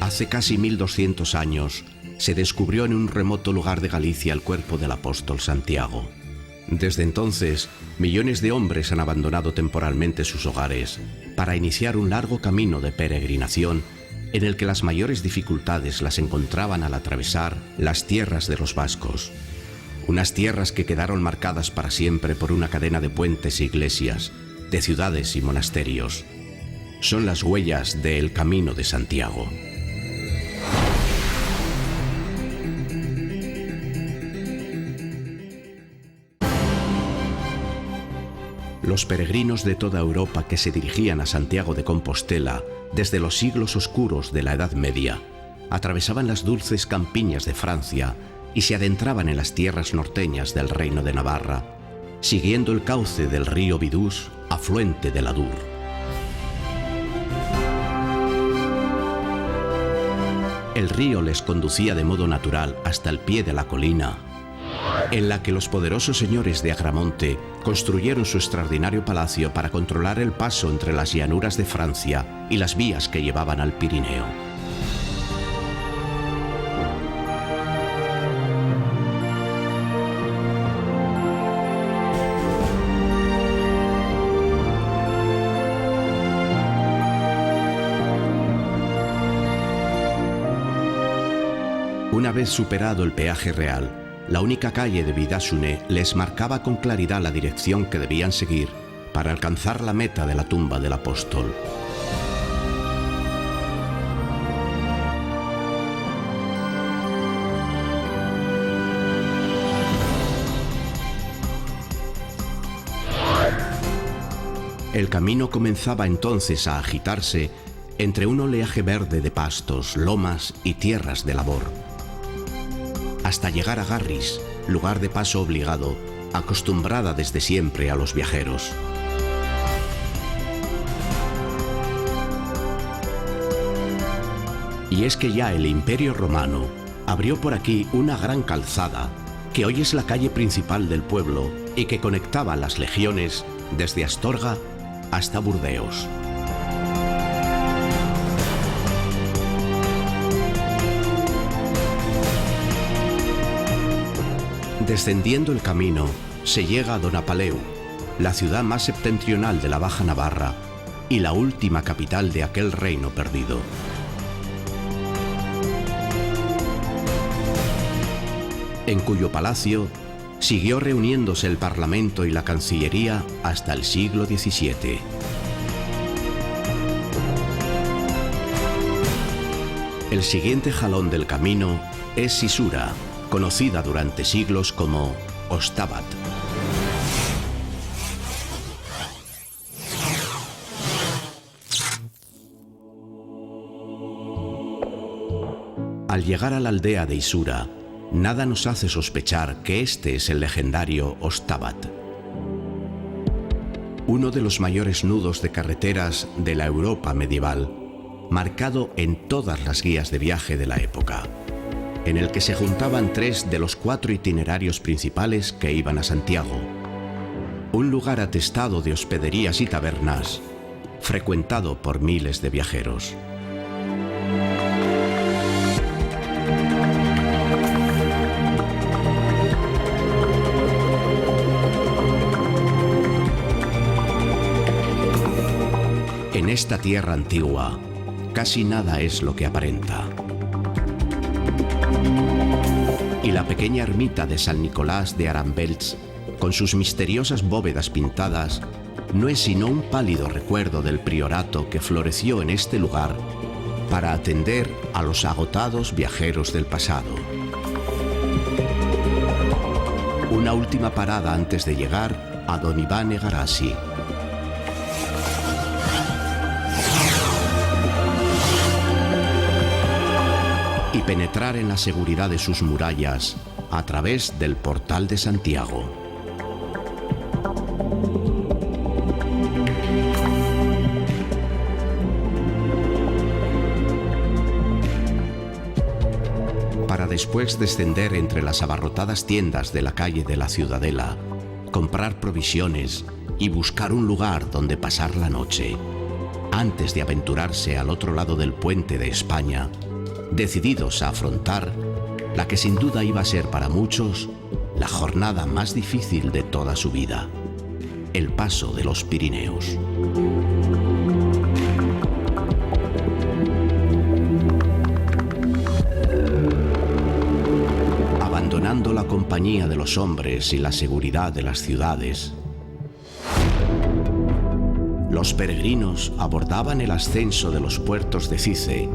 Hace casi 1200 años se descubrió en un remoto lugar de Galicia el cuerpo del apóstol Santiago. Desde entonces, millones de hombres han abandonado temporalmente sus hogares para iniciar un largo camino de peregrinación en el que las mayores dificultades las encontraban al atravesar las tierras de los vascos. Unas tierras que quedaron marcadas para siempre por una cadena de puentes e iglesias, de ciudades y monasterios. Son las huellas del Camino de Santiago. Los peregrinos de toda Europa que se dirigían a Santiago de Compostela desde los siglos oscuros de la Edad Media atravesaban las dulces campiñas de Francia y se adentraban en las tierras norteñas del Reino de Navarra, siguiendo el cauce del río Vidús, afluente del Adour. El río les conducía de modo natural hasta el pie de la colina, en la que los poderosos señores de Agramonte construyeron su extraordinario palacio para controlar el paso entre las llanuras de Francia y las vías que llevaban al Pirineo. Una vez superado el peaje real, la única calle de Bidasune les marcaba con claridad la dirección que debían seguir para alcanzar la meta de la tumba del apóstol. El camino comenzaba entonces a agitarse entre un oleaje verde de pastos, lomas y tierras de labor, hasta llegar a Garris, lugar de paso obligado, acostumbrada desde siempre a los viajeros. Y es que ya el Imperio Romano abrió por aquí una gran calzada, que hoy es la calle principal del pueblo y que conectaba las legiones desde Astorga hasta Burdeos. Descendiendo el camino, se llega a Donapaleu, la ciudad más septentrional de la Baja Navarra y la última capital de aquel reino perdido. En cuyo palacio siguió reuniéndose el Parlamento y la Cancillería hasta el siglo XVII. El siguiente jalón del camino es Sisura, conocida durante siglos como Ostabat. Al llegar a la aldea de Isura, nada nos hace sospechar que este es el legendario Ostabat, uno de los mayores nudos de carreteras de la Europa medieval, marcado en todas las guías de viaje de la época, en el que se juntaban 3 de los 4 itinerarios principales que iban a Santiago, un lugar atestado de hospederías y tabernas, frecuentado por miles de viajeros. En esta tierra antigua, casi nada es lo que aparenta. Y la pequeña ermita de San Nicolás de Arambelts, con sus misteriosas bóvedas pintadas, no es sino un pálido recuerdo del priorato que floreció en este lugar para atender a los agotados viajeros del pasado. Una última parada antes de llegar a Don Iván Egarasi. Y penetrar en la seguridad de sus murallas a través del Portal de Santiago. Para después descender entre las abarrotadas tiendas de la calle de la Ciudadela, comprar provisiones y buscar un lugar donde pasar la noche, antes de aventurarse al otro lado del puente de España, decididos a afrontar la que sin duda iba a ser para muchos la jornada más difícil de toda su vida, el paso de los Pirineos. Abandonando la compañía de los hombres y la seguridad de las ciudades, los peregrinos abordaban el ascenso de los puertos de Cice,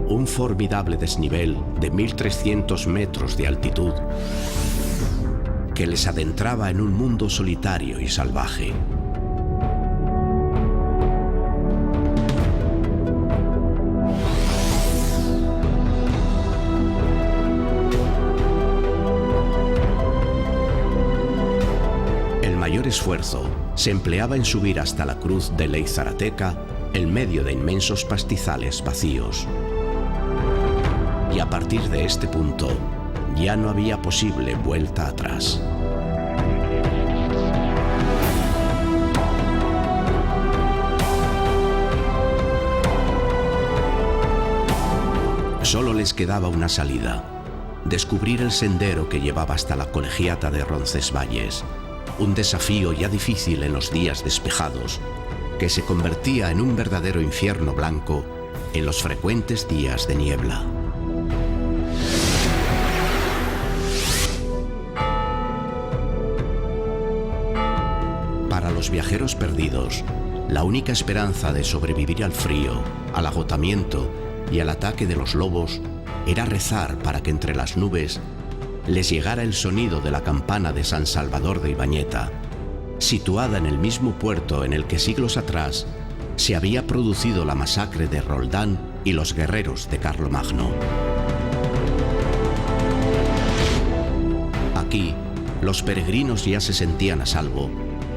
un formidable desnivel de 1300 metros de altitud que les adentraba en un mundo solitario y salvaje. El mayor esfuerzo se empleaba en subir hasta la cruz de Leizarateca en medio de inmensos pastizales vacíos. Y a partir de este punto, ya no había posible vuelta atrás. Solo les quedaba una salida: descubrir el sendero que llevaba hasta la colegiata de Roncesvalles, un desafío ya difícil en los días despejados, que se convertía en un verdadero infierno blanco en los frecuentes días de niebla. Para los viajeros perdidos, la única esperanza de sobrevivir al frío, al agotamiento y al ataque de los lobos era rezar para que entre las nubes les llegara el sonido de la campana de San Salvador de Ibañeta, situada en el mismo puerto en el que siglos atrás se había producido la masacre de Roldán y los guerreros de Carlomagno. Aquí, los peregrinos ya se sentían a salvo,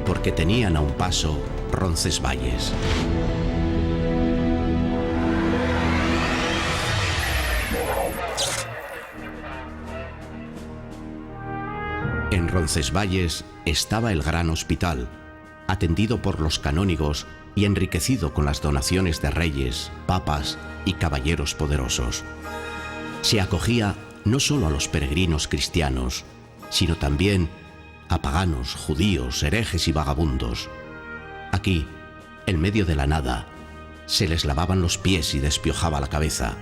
porque tenían a un paso Roncesvalles. En Roncesvalles estaba el gran hospital, atendido por los canónigos y enriquecido con las donaciones de reyes, papas y caballeros poderosos. Se acogía no solo a los peregrinos cristianos, sino también a paganos, judíos, herejes y vagabundos. Aquí, en medio de la nada, se les lavaban los pies y despiojaba la cabeza,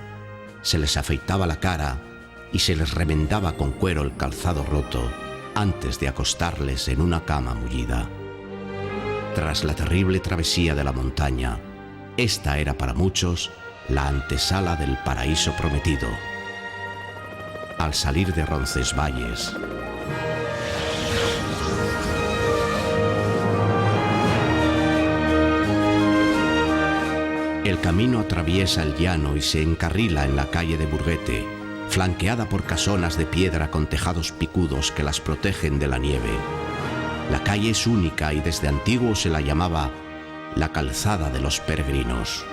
se les afeitaba la cara y se les remendaba con cuero el calzado roto antes de acostarles en una cama mullida. Tras la terrible travesía de la montaña, esta era para muchos la antesala del paraíso prometido. Al salir de Roncesvalles, el camino atraviesa el llano y se encarrila en la calle de Burguete, flanqueada por casonas de piedra con tejados picudos que las protegen de la nieve. La calle es única y desde antiguo se la llamaba la Calzada de los Peregrinos.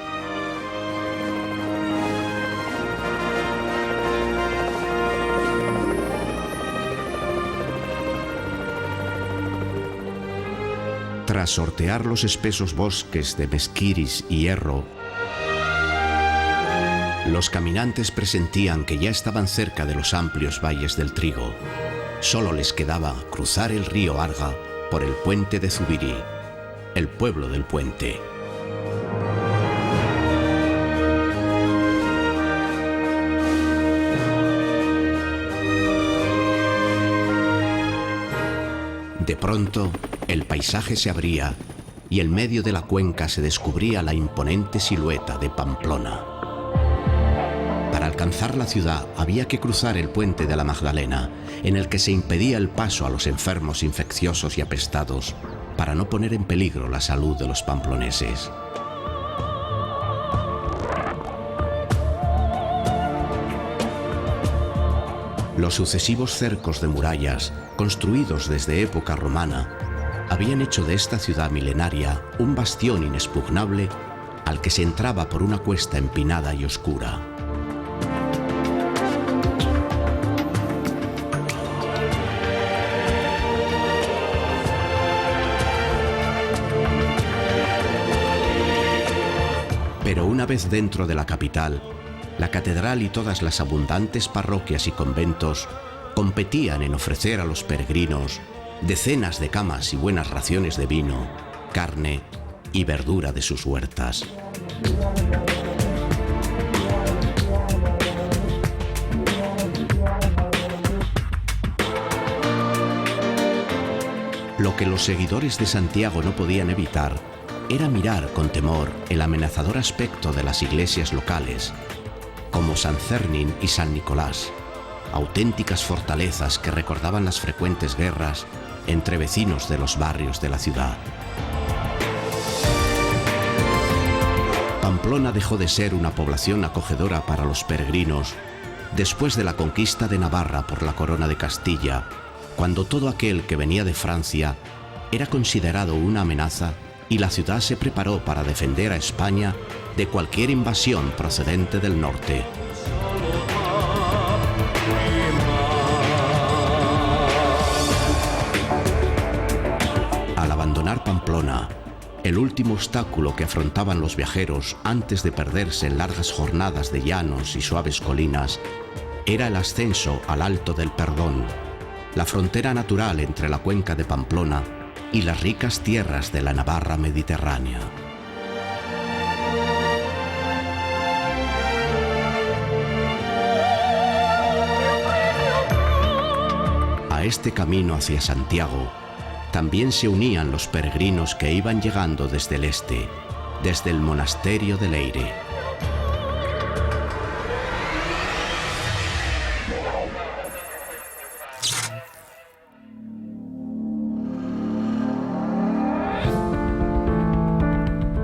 Tras sortear los espesos bosques de mezquiris y hierro, los caminantes presentían que ya estaban cerca de los amplios valles del trigo. Solo les quedaba cruzar el río Arga por el puente de Zubiri, el pueblo del puente. De pronto, el paisaje se abría y en medio de la cuenca se descubría la imponente silueta de Pamplona. Para alcanzar la ciudad había que cruzar el puente de la Magdalena, en el que se impedía el paso a los enfermos infecciosos y apestados, para no poner en peligro la salud de los pamploneses. Los sucesivos cercos de murallas, construidos desde época romana, habían hecho de esta ciudad milenaria un bastión inexpugnable al que se entraba por una cuesta empinada y oscura. Pero una vez dentro de la capital, la catedral y todas las abundantes parroquias y conventos competían en ofrecer a los peregrinos decenas de camas y buenas raciones de vino, carne y verdura de sus huertas. Lo que los seguidores de Santiago no podían evitar era mirar con temor el amenazador aspecto de las iglesias locales, como San Cernín y San Nicolás, auténticas fortalezas que recordaban las frecuentes guerras entre vecinos de los barrios de la ciudad. Pamplona dejó de ser una población acogedora para los peregrinos después de la conquista de Navarra por la corona de Castilla, cuando todo aquel que venía de Francia era considerado una amenaza y la ciudad se preparó para defender a España de cualquier invasión procedente del norte. Al abandonar Pamplona, el último obstáculo que afrontaban los viajeros antes de perderse en largas jornadas de llanos y suaves colinas era el ascenso al Alto del Perdón, la frontera natural entre la cuenca de Pamplona y las ricas tierras de la Navarra mediterránea. A este camino hacia Santiago también se unían los peregrinos que iban llegando desde el este, desde el monasterio de Leire.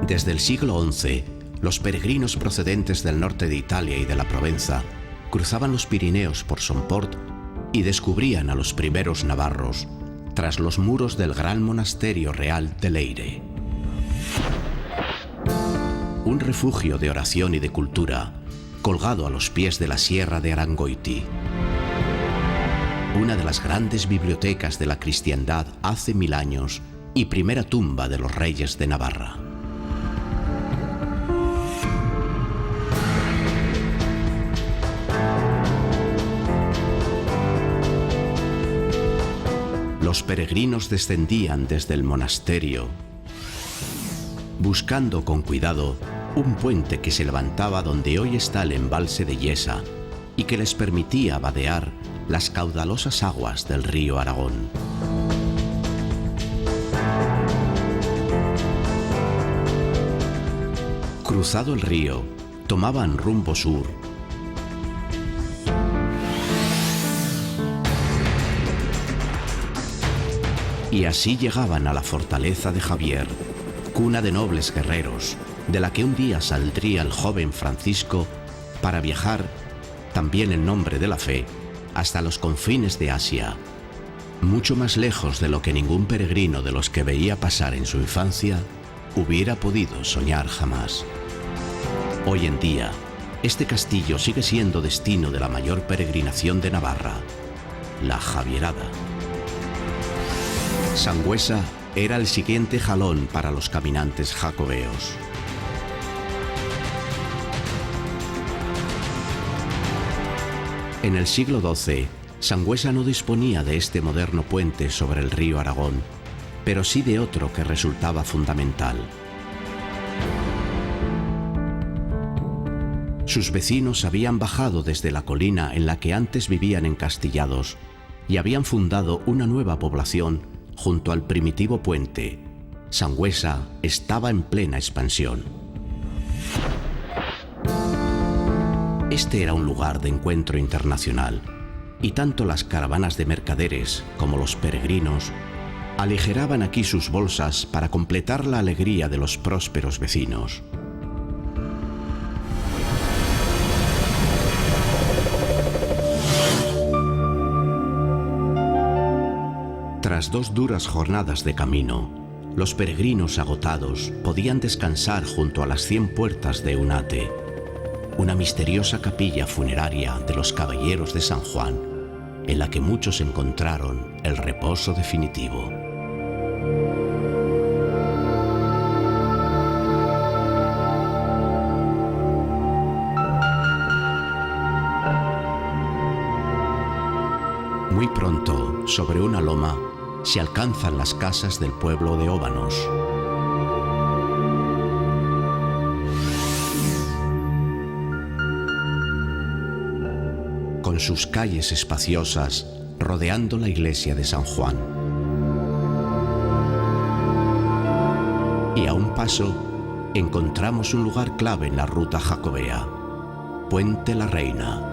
Desde el siglo XI, los peregrinos procedentes del norte de Italia y de la Provenza cruzaban los Pirineos por Somport y descubrían a los primeros navarros tras los muros del gran monasterio real de Leire. Un refugio de oración y de cultura, colgado a los pies de la sierra de Arangoiti. Una de las grandes bibliotecas de la cristiandad hace 1000 años y primera tumba de los reyes de Navarra. Los peregrinos descendían desde el monasterio, buscando con cuidado un puente que se levantaba donde hoy está el embalse de Yesa y que les permitía vadear las caudalosas aguas del río Aragón. Cruzado el río, tomaban rumbo sur, y así llegaban a la fortaleza de Javier, cuna de nobles guerreros, de la que un día saldría el joven Francisco para viajar, también en nombre de la fe, hasta los confines de Asia, mucho más lejos de lo que ningún peregrino de los que veía pasar en su infancia hubiera podido soñar jamás. Hoy en día, este castillo sigue siendo destino de la mayor peregrinación de Navarra, la Javierada. Sangüesa era el siguiente jalón para los caminantes jacobeos. En el siglo XII, Sangüesa no disponía de este moderno puente sobre el río Aragón, pero sí de otro que resultaba fundamental. Sus vecinos habían bajado desde la colina en la que antes vivían encastillados y habían fundado una nueva población junto al primitivo puente. Sangüesa estaba en plena expansión. Este era un lugar de encuentro internacional, y tanto las caravanas de mercaderes como los peregrinos aligeraban aquí sus bolsas para completar la alegría de los prósperos vecinos. Tras 2 duras jornadas de camino, los peregrinos agotados podían descansar junto a las 100 puertas de Eunate, una misteriosa capilla funeraria de los Caballeros de San Juan, en la que muchos encontraron el reposo definitivo. Muy pronto, sobre una loma, se alcanzan las casas del pueblo de Óbanos. Con sus calles espaciosas, rodeando la iglesia de San Juan. Y a un paso, encontramos un lugar clave en la ruta jacobea: Puente la Reina.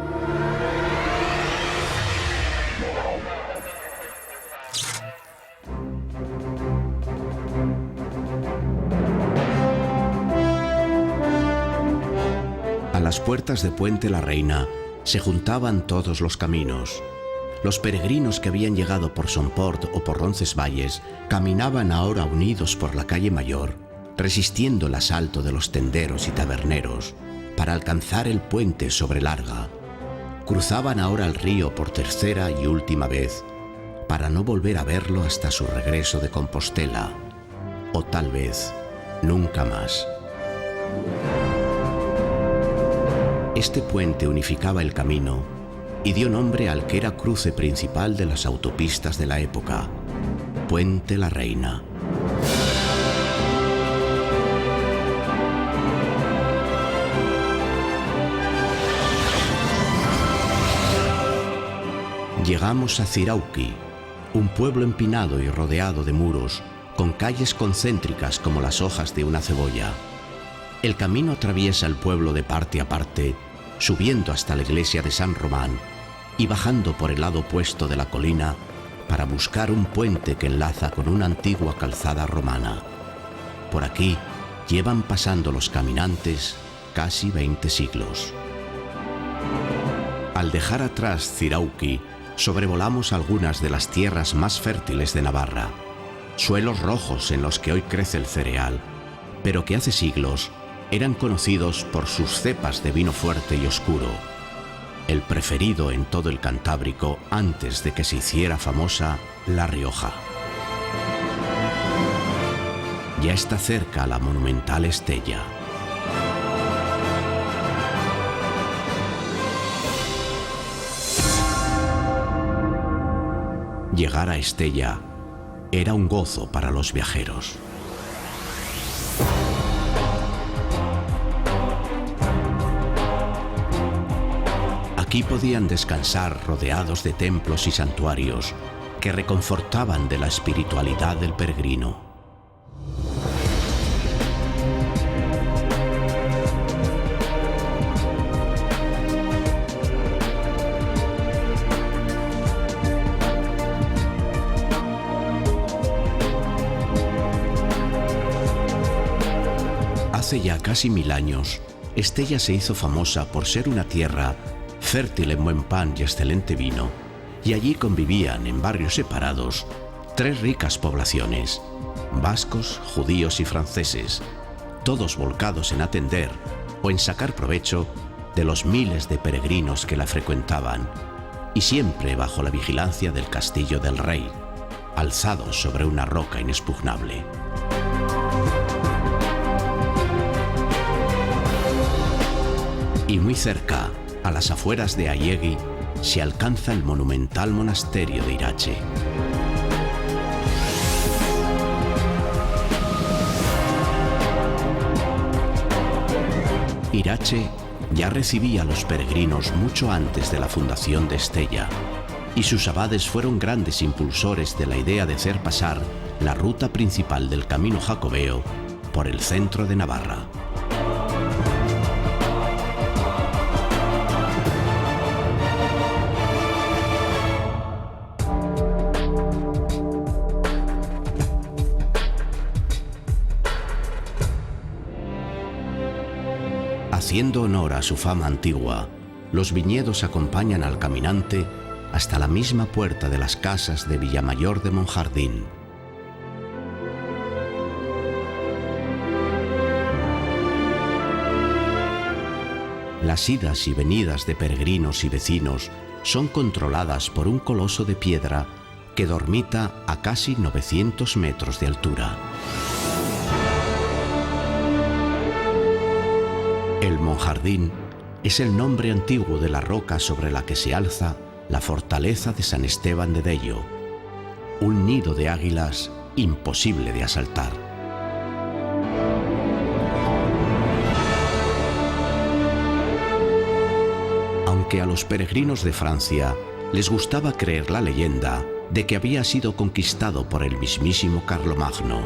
A las puertas de Puente la Reina se juntaban todos los caminos. Los peregrinos que habían llegado por Somport o por Roncesvalles caminaban ahora unidos por la calle Mayor, resistiendo el asalto de los tenderos y taberneros para alcanzar el puente sobre Larga. Cruzaban ahora el río por tercera y última vez, para no volver a verlo hasta su regreso de Compostela, o tal vez nunca más. Este puente unificaba el camino y dio nombre al que era cruce principal de las autopistas de la época: Puente la Reina. Llegamos a Zirauki, un pueblo empinado y rodeado de muros, con calles concéntricas como las hojas de una cebolla. El camino atraviesa el pueblo de parte a parte, subiendo hasta la iglesia de San Román y bajando por el lado opuesto de la colina para buscar un puente que enlaza con una antigua calzada romana. Por aquí llevan pasando los caminantes casi 20 siglos. Al dejar atrás Zirauki, sobrevolamos algunas de las tierras más fértiles de Navarra, suelos rojos en los que hoy crece el cereal, pero que hace siglos eran conocidos por sus cepas de vino fuerte y oscuro, el preferido en todo el Cantábrico antes de que se hiciera famosa La Rioja. Ya está cerca la monumental Estella. Llegar a Estella era un gozo para los viajeros. Aquí podían descansar rodeados de templos y santuarios que reconfortaban de la espiritualidad del peregrino. Hace ya casi 1000 años, Estella se hizo famosa por ser una tierra fértil en buen pan y excelente vino, y allí convivían en barrios separados 3 ricas poblaciones: vascos, judíos y franceses, todos volcados en atender o en sacar provecho de los miles de peregrinos que la frecuentaban, y siempre bajo la vigilancia del castillo del rey, alzado sobre una roca inexpugnable. Y muy cerca, a las afueras de Aiegi, se alcanza el monumental monasterio de Irache. Irache ya recibía a los peregrinos mucho antes de la fundación de Estella, y sus abades fueron grandes impulsores de la idea de hacer pasar la ruta principal del camino jacobeo por el centro de Navarra. Haciendo honor a su fama antigua, los viñedos acompañan al caminante hasta la misma puerta de las casas de Villamayor de Monjardín. Las idas y venidas de peregrinos y vecinos son controladas por un coloso de piedra que dormita a casi 900 metros de altura. El Monjardín es el nombre antiguo de la roca sobre la que se alza la fortaleza de San Esteban de Dello, un nido de águilas imposible de asaltar. Aunque a los peregrinos de Francia les gustaba creer la leyenda de que había sido conquistado por el mismísimo Carlomagno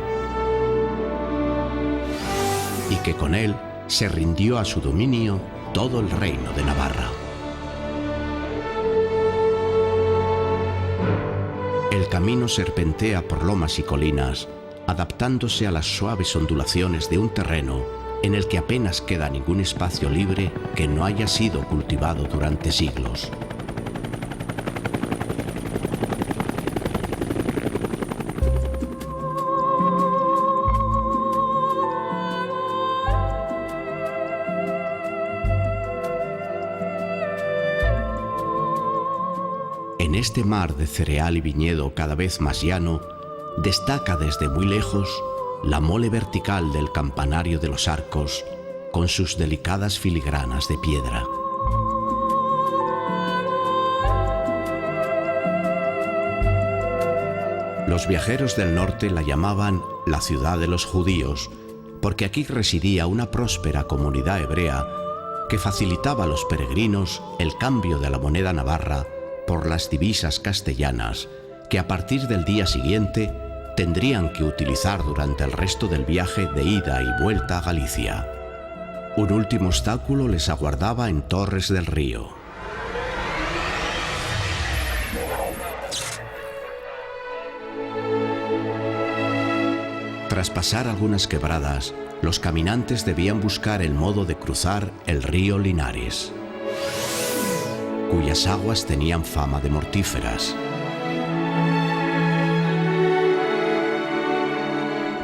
y que con él se rindió a su dominio todo el reino de Navarra. El camino serpentea por lomas y colinas, adaptándose a las suaves ondulaciones de un terreno en el que apenas queda ningún espacio libre que no haya sido cultivado durante siglos. En este mar de cereal y viñedo cada vez más llano, destaca desde muy lejos la mole vertical del campanario de los arcos con sus delicadas filigranas de piedra. Los viajeros del norte la llamaban la ciudad de los judíos, porque aquí residía una próspera comunidad hebrea que facilitaba a los peregrinos el cambio de la moneda navarra por las divisas castellanas, que a partir del día siguiente tendrían que utilizar durante el resto del viaje de ida y vuelta a Galicia. Un último obstáculo les aguardaba en Torres del Río. Tras pasar algunas quebradas, los caminantes debían buscar el modo de cruzar el río Linares, cuyas aguas tenían fama de mortíferas.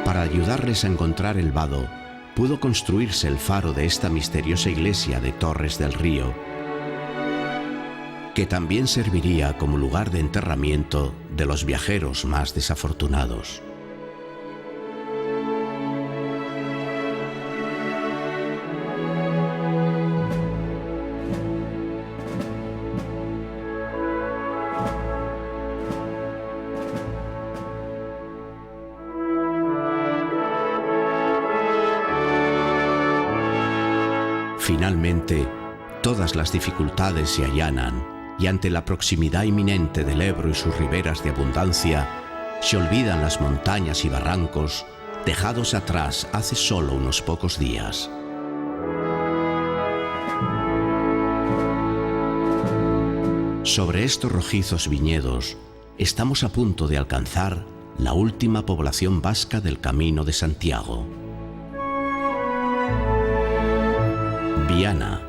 Para ayudarles a encontrar el vado, pudo construirse el faro de esta misteriosa iglesia de Torres del Río, que también serviría como lugar de enterramiento de los viajeros más desafortunados. Finalmente, todas las dificultades se allanan y ante la proximidad inminente del Ebro y sus riberas de abundancia, se olvidan las montañas y barrancos dejados atrás hace solo unos pocos días. Sobre estos rojizos viñedos, estamos a punto de alcanzar la última población vasca del Camino de Santiago. Viana,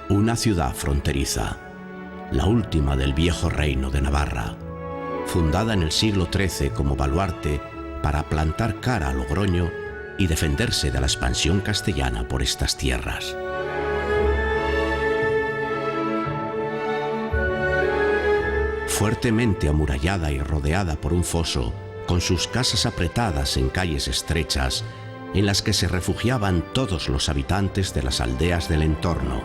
una ciudad fronteriza, la última del viejo reino de Navarra, fundada en el siglo XIII como baluarte para plantar cara a Logroño y defenderse de la expansión castellana por estas tierras. Fuertemente amurallada y rodeada por un foso, con sus casas apretadas en calles estrechas, en las que se refugiaban todos los habitantes de las aldeas del entorno.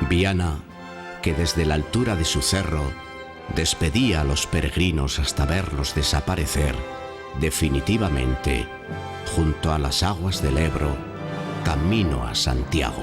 Viana, que desde la altura de su cerro despedía a los peregrinos hasta verlos desaparecer definitivamente junto a las aguas del Ebro, camino a Santiago.